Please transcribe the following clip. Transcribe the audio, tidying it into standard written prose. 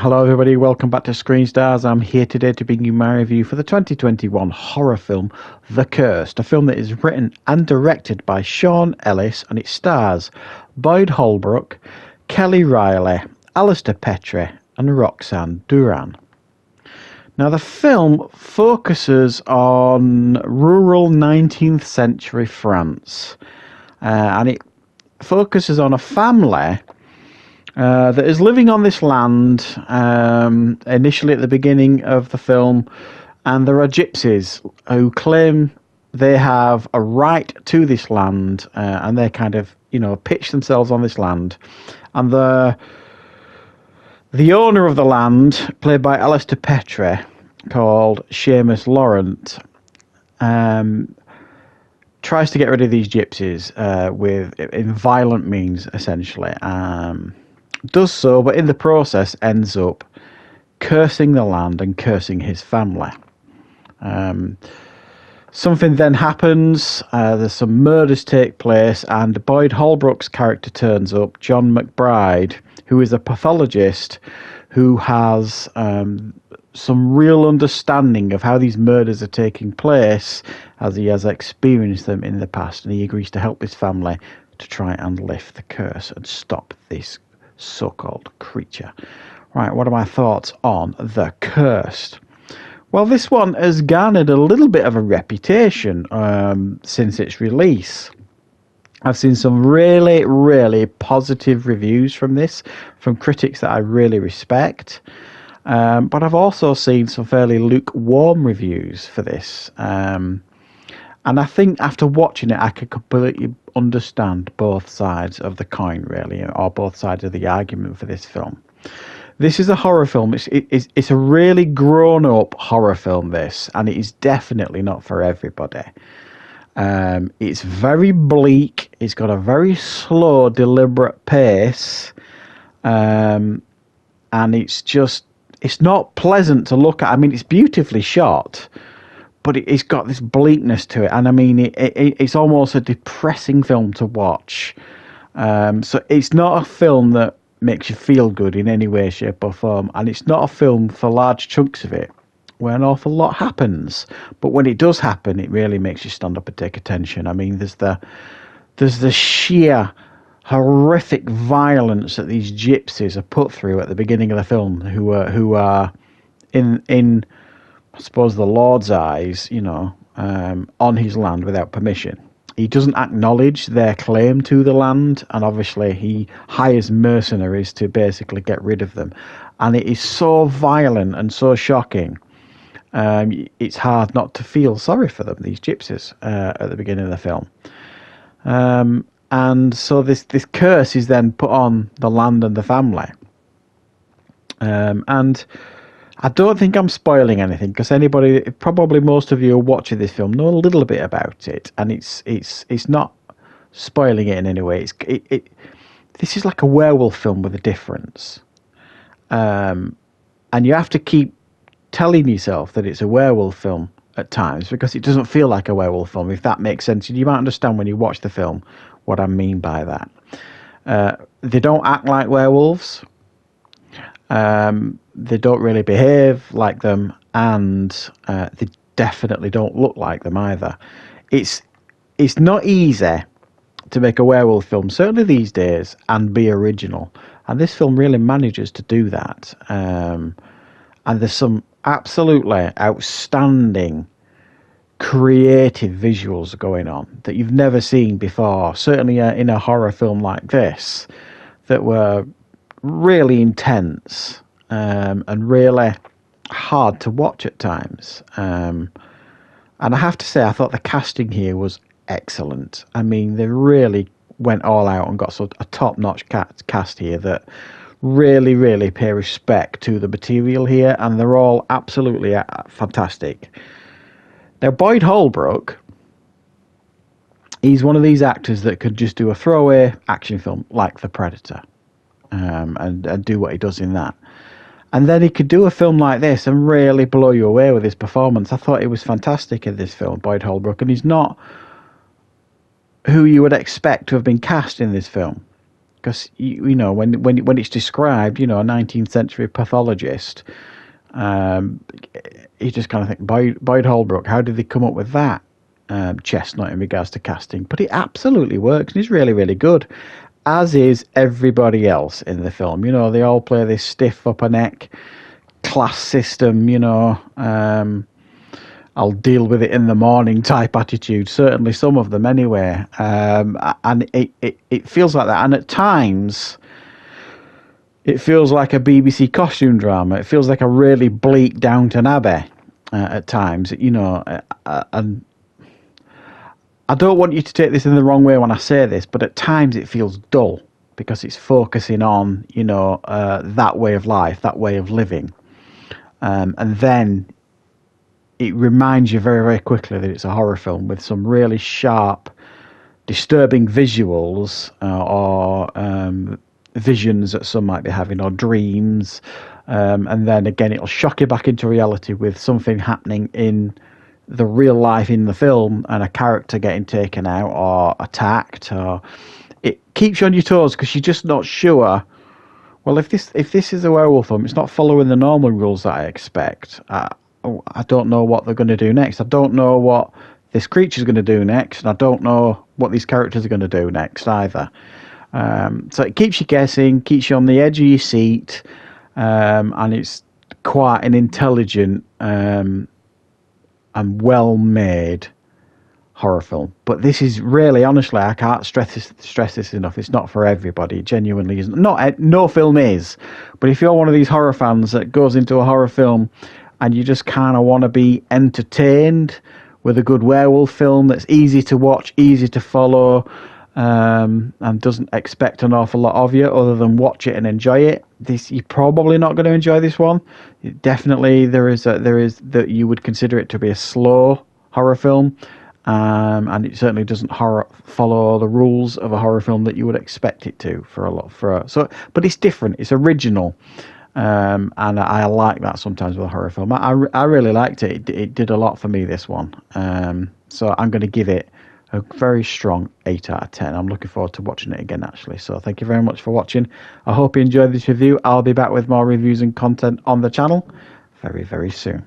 Hello everybody, welcome back to Screenstars. I'm here today to bring you my review for the 2021 horror film The Cursed, a film that is written and directed by Sean Ellis, and it stars Boyd Holbrook, Kelly Riley, Alistair Petrie and Roxanne Duran. Now the film focuses on rural 19th century France, and it focuses on a family that is living on this land initially at the beginning of the film, and there are gypsies who claim they have a right to this land, and they kind of, pitch themselves on this land. And the owner of the land, played by Alistair Petrie, called Seamus Laurent, tries to get rid of these gypsies in violent means, essentially. Does so, but in the process ends up cursing the land and cursing his family. Something then happens, there's some murders take place, and Boyd Holbrook's character turns up, John McBride, who is a pathologist who has some real understanding of how these murders are taking place, as he has experienced them in the past, and he agrees to help his family to try and lift the curse and stop this so-called creature. Right, what are my thoughts on The Cursed? Well, this one has garnered a little bit of a reputation since its release. I've seen some really, really positive reviews from this, from critics that I really respect. But I've also seen some fairly lukewarm reviews for this. And I think after watching it, I could completely understand both sides of the coin, really, or both sides of the argument for this film. This is a horror film. It's a really grown-up horror film, this, and it is definitely not for everybody. It's very bleak. It's got a very slow, deliberate pace, and it's not pleasant to look at. I mean, it's beautifully shot, but it's got this bleakness to it, and I mean, it's almost a depressing film to watch. So it's not a film that makes you feel good in any way, shape or form, and it's not a film for large chunks of it where an awful lot happens. But when it does happen, it really makes you stand up and take attention. I mean, there's the sheer horrific violence that these gypsies are put through at the beginning of the film, who are in I suppose the Lord's eyes, on his land without permission. He doesn't acknowledge their claim to the land, and obviously he hires mercenaries to basically get rid of them. And it is so violent and so shocking. It's hard not to feel sorry for them, these gypsies, at the beginning of the film. And so this curse is then put on the land and the family. And I don't think I'm spoiling anything, because probably most of you who are watching this film know a little bit about it, and it's not spoiling it in any way. This is like a werewolf film with a difference, and you have to keep telling yourself that it's a werewolf film at times, because it doesn't feel like a werewolf film, if that makes sense. You might understand when you watch the film what I mean by that. They don't act like werewolves. They don't really behave like them, and they definitely don't look like them either. It's not easy to make a werewolf film, certainly these days, and be original. And this film really manages to do that. And there's some absolutely outstanding creative visuals going on that you've never seen before, certainly in a horror film like this, that were really intense and really hard to watch at times. And I have to say, I thought the casting here was excellent. I mean, they really went all out and got a top-notch cast here that really, really pay respect to the material here, and they're all absolutely fantastic. Now, Boyd Holbrook, he's one of these actors that could just do a throwaway action film like The Predator, and do what he does in that. And then he could do a film like this and really blow you away with his performance. I thought he was fantastic in this film, Boyd Holbrook, and he's not who you would expect to have been cast in this film. because you know when it's described, you know, a 19th century pathologist, you just kind of think Boyd Holbrook, how did they come up with that chestnut in regards to casting? But it absolutely works, and he's really, really good, as is everybody else in the film. You know, they all play this stiff upper neck class system, you know, I'll deal with it in the morning type attitude. Certainly some of them anyway. And it feels like that. And at times, it feels like a BBC costume drama. It feels like a really bleak Downton Abbey at times, you know. And I don't want you to take this in the wrong way when I say this, but at times it feels dull because it's focusing on, you know, that way of life, that way of living. And then it reminds you very, very quickly that it's a horror film with some really sharp, disturbing visuals or visions that some might be having, or dreams. And then again, it'll shock you back into reality with something happening in the real life in the film and a character getting taken out or attacked. Or it keeps you on your toes because you're just not sure. Well, if this is a werewolf film, it's not following the normal rules that I expect. I don't know what they're going to do next. I don't know what this creature's going to do next, and I don't know what these characters are going to do next either. So it keeps you guessing, keeps you on the edge of your seat, and it's quite an intelligent and well-made horror film. But this is really, honestly, I can't stress this enough. It's not for everybody. It genuinely isn't. No film is. But if you're one of these horror fans that goes into a horror film and you just kind of want to be entertained with a good werewolf film that's easy to watch, easy to follow, and doesn't expect an awful lot of you other than watch it and enjoy it, you're probably not going to enjoy this one. Definitely, there is that you would consider it to be a slow horror film, and it certainly doesn't follow the rules of a horror film that you would expect it to but it's different. It's original. And I like that sometimes with a horror film. I really liked it. It did a lot for me, this one. So I'm going to give it a very strong 8 out of 10. I'm looking forward to watching it again, actually. So thank you very much for watching. I hope you enjoyed this review. I'll be back with more reviews and content on the channel very, very soon.